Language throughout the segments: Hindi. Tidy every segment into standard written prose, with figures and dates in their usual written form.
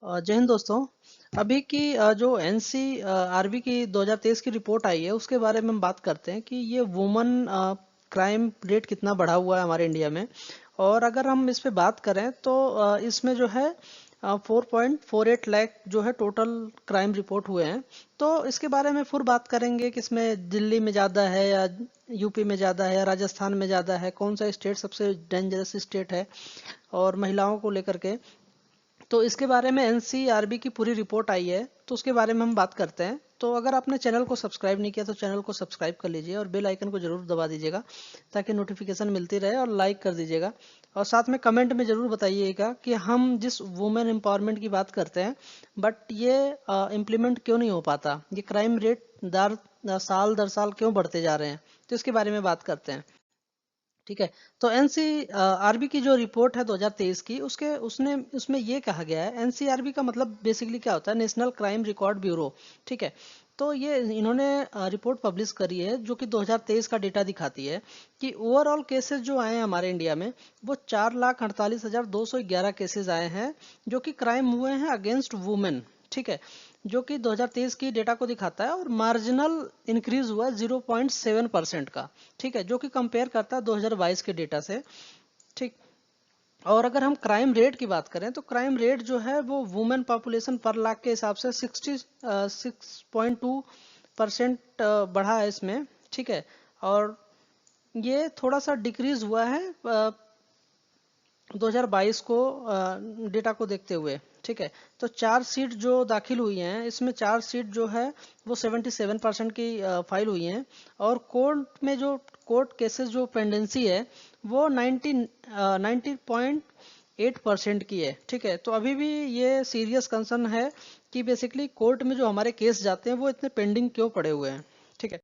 जय हिंद दोस्तों। अभी की जो एनसीआरबी की 2023 की रिपोर्ट आई है उसके बारे में हम बात करते हैं कि ये वुमन क्राइम रेट कितना बढ़ा हुआ है हमारे इंडिया में। और अगर हम इस पे बात करें तो इसमें जो है 4.48 लाख जो है टोटल क्राइम रिपोर्ट हुए हैं। तो इसके बारे में फिर बात करेंगे कि इसमें दिल्ली में ज़्यादा है या यूपी में ज़्यादा है या राजस्थान में ज़्यादा है, कौन सा स्टेट सबसे डेंजरस स्टेट है और महिलाओं को लेकर के। तो इसके बारे में एनसीआरबी की पूरी रिपोर्ट आई है तो उसके बारे में हम बात करते हैं। तो अगर आपने चैनल को सब्सक्राइब नहीं किया तो चैनल को सब्सक्राइब कर लीजिए और बेल आइकन को जरूर दबा दीजिएगा ताकि नोटिफिकेशन मिलती रहे, और लाइक कर दीजिएगा। और साथ में कमेंट में जरूर बताइएगा कि हम जिस वुमेन एम्पावरमेंट की बात करते हैं बट ये इम्प्लीमेंट क्यों नहीं हो पाता, ये क्राइम रेट दर साल दर साल क्यों बढ़ते जा रहे हैं। तो इसके बारे में बात करते हैं। ठीक है। तो एनसीआरबी की जो रिपोर्ट है 2023 की, उसके उसने उसमें ये कहा गया है, एनसीआरबी का मतलब बेसिकली क्या होता है, नेशनल क्राइम रिकॉर्ड ब्यूरो। ठीक है। तो ये इन्होंने रिपोर्ट पब्लिश करी है जो कि 2023 का डेटा दिखाती है कि ओवरऑल केसेस जो आए हैं हमारे इंडिया में वो 4,48,211 केसेस आए हैं जो कि क्राइम हुए हैं अगेंस्ट वुमेन। ठीक है। जो कि 2023 की डेटा को दिखाता है और मार्जिनल इंक्रीज हुआ है 0.7% का। ठीक है, जो कि कंपेयर करता है 2022 के डेटा से। ठीक। और अगर हम क्राइम रेट की बात करें तो क्राइम रेट जो है वो वुमेन पॉपुलेशन पर लाख के हिसाब से 66.2% बढ़ा है इसमें। ठीक है। और ये थोड़ा सा डिक्रीज हुआ है 2022 को डेटा को देखते हुए। ठीक है। तो 4 सीट जो दाखिल हुई हैं इसमें 4 सीट जो है वो 77% की फाइल हुई हैं। और कोर्ट में जो कोर्ट केसेस जो पेंडेंसी है वो 90.8% की है। ठीक है। तो अभी भी ये सीरियस कंसर्न है कि बेसिकली कोर्ट में जो हमारे केस जाते हैं वो इतने पेंडिंग क्यों पड़े हुए हैं। ठीक है।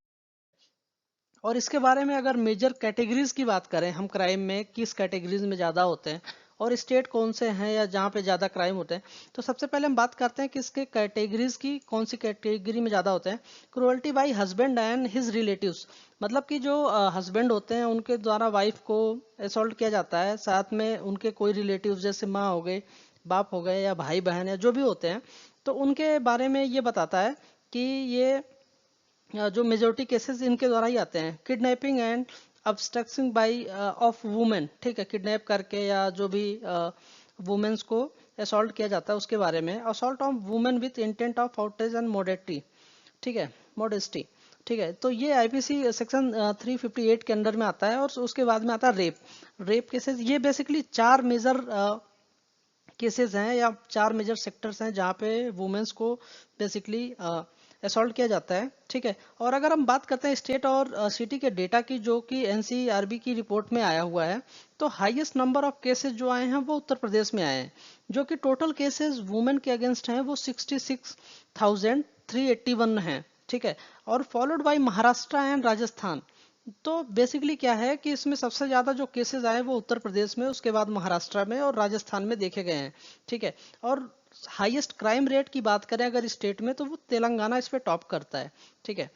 और इसके बारे में अगर मेजर कैटेगरीज की बात करें, हम क्राइम में किस कैटेगरीज में ज़्यादा होते हैं और स्टेट कौन से हैं या जहाँ पे ज़्यादा क्राइम होते हैं, तो सबसे पहले हम बात करते हैं कि इसके कैटेगरीज की कौन सी कैटेगरी में ज़्यादा होते हैं। Cruelty by husband and his relatives, मतलब कि जो हस्बैंड होते हैं उनके द्वारा वाइफ को असॉल्ट किया जाता है, साथ में उनके कोई रिलेटिव जैसे माँ हो गए, बाप हो गए या भाई बहन या जो भी होते हैं, तो उनके बारे में ये बताता है कि ये जो मेजोरिटी केसेस इनके द्वारा ही आते हैं। Kidnapping and abstraction by of women, ठीक है, किडनैप करके या जो भी वुमेन्स को असॉल्ट किया जाता है उसके बारे में। Assault of women with intent of outrage and modesty, ठीक है, मोडेस्टी। ठीक है। तो ये आईपीसी सेक्शन 358 के अंडर में आता है। और उसके बाद में आता है रेप। रेप केसेस, ये बेसिकली 4 मेजर केसेस हैं या 4 मेजर सेक्टर्स हैं जहाँ पे वुमेन्स को बेसिकली असॉल्ट किया जाता है। ठीक है। और अगर हम बात करते हैं स्टेट और सिटी के डेटा की, जो कि एनसीआरबी की रिपोर्ट में आया हुआ है, तो हाईएस्ट नंबर ऑफ केसेस जो आए हैं वो उत्तर प्रदेश में आए हैं, जो कि टोटल केसेस वुमेन के अगेंस्ट हैं वो 66,381 हैं। ठीक है। और followed by Maharashtra and Rajasthan. तो बेसिकली क्या है कि इसमें सबसे ज्यादा जो केसेस आए वो उत्तर प्रदेश में, उसके बाद महाराष्ट्र में और राजस्थान में देखे गए हैं। ठीक है। और हाईएस्ट क्राइम रेट की बात करें अगर स्टेट में, तो वो तेलंगाना इस पे टॉप करता है। ठीक है।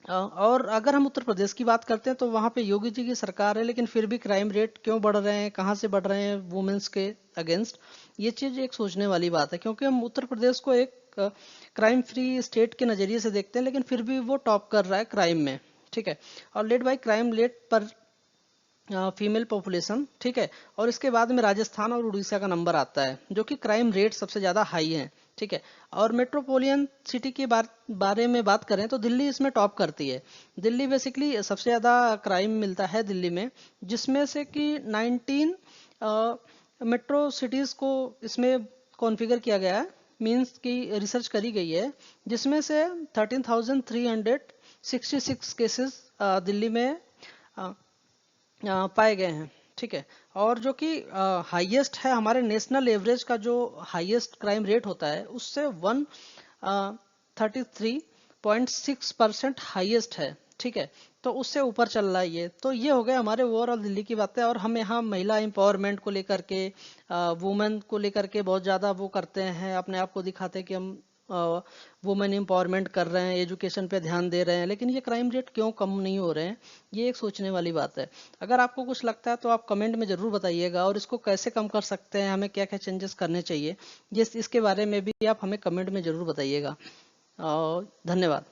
और अगर हम उत्तर प्रदेश की बात करते हैं तो वहाँ पे योगी जी की सरकार है, लेकिन फिर भी क्राइम रेट क्यों बढ़ रहे हैं, कहाँ से बढ़ रहे हैं वुमेन्स के अगेंस्ट, ये चीज एक सोचने वाली बात है। क्योंकि हम उत्तर प्रदेश को एक क्राइम फ्री स्टेट के नजरिए से देखते हैं, लेकिन फिर भी वो टॉप कर रहा है क्राइम में। ठीक है। और लेड बाई क्राइम रेट पर फीमेल पॉपुलेशन। ठीक है। और इसके बाद में राजस्थान और उड़ीसा का नंबर आता है जो कि क्राइम रेट सबसे ज्यादा हाई है। ठीक है। और मेट्रोपोलियन सिटी के बारे में बात करें तो दिल्ली इसमें टॉप करती है। दिल्ली बेसिकली सबसे ज्यादा क्राइम मिलता है दिल्ली में, जिसमें से कि 19 मेट्रो सिटीज को इसमें कॉन्फ़िगर किया गया है, मींस की रिसर्च करी गई है, जिसमें से 13,366 केसेस दिल्ली में पाए गए हैं। ठीक है। और जो कि हाईएस्ट है हमारे नेशनल एवरेज का, जो हाईएस्ट क्राइम रेट होता है उससे 133.6% हाईएस्ट है। ठीक है। तो उससे ऊपर चल रहा है ये। तो ये हो गए हमारे ओवरऑल दिल्ली की बातें। और हम यहाँ महिला एम्पावरमेंट को लेकर के, वुमेन को लेकर के बहुत ज़्यादा वो करते हैं, अपने आप को दिखाते हैं कि हम वुमेन एम्पावरमेंट कर रहे हैं, एजुकेशन पे ध्यान दे रहे हैं, लेकिन ये क्राइम रेट क्यों कम नहीं हो रहे हैं? ये एक सोचने वाली बात है। अगर आपको कुछ लगता है तो आप कमेंट में ज़रूर बताइएगा, और इसको कैसे कम कर सकते हैं, हमें क्या क्या चेंजेस करने चाहिए, ये इसके बारे में भी आप हमें कमेंट में ज़रूर बताइएगा। धन्यवाद।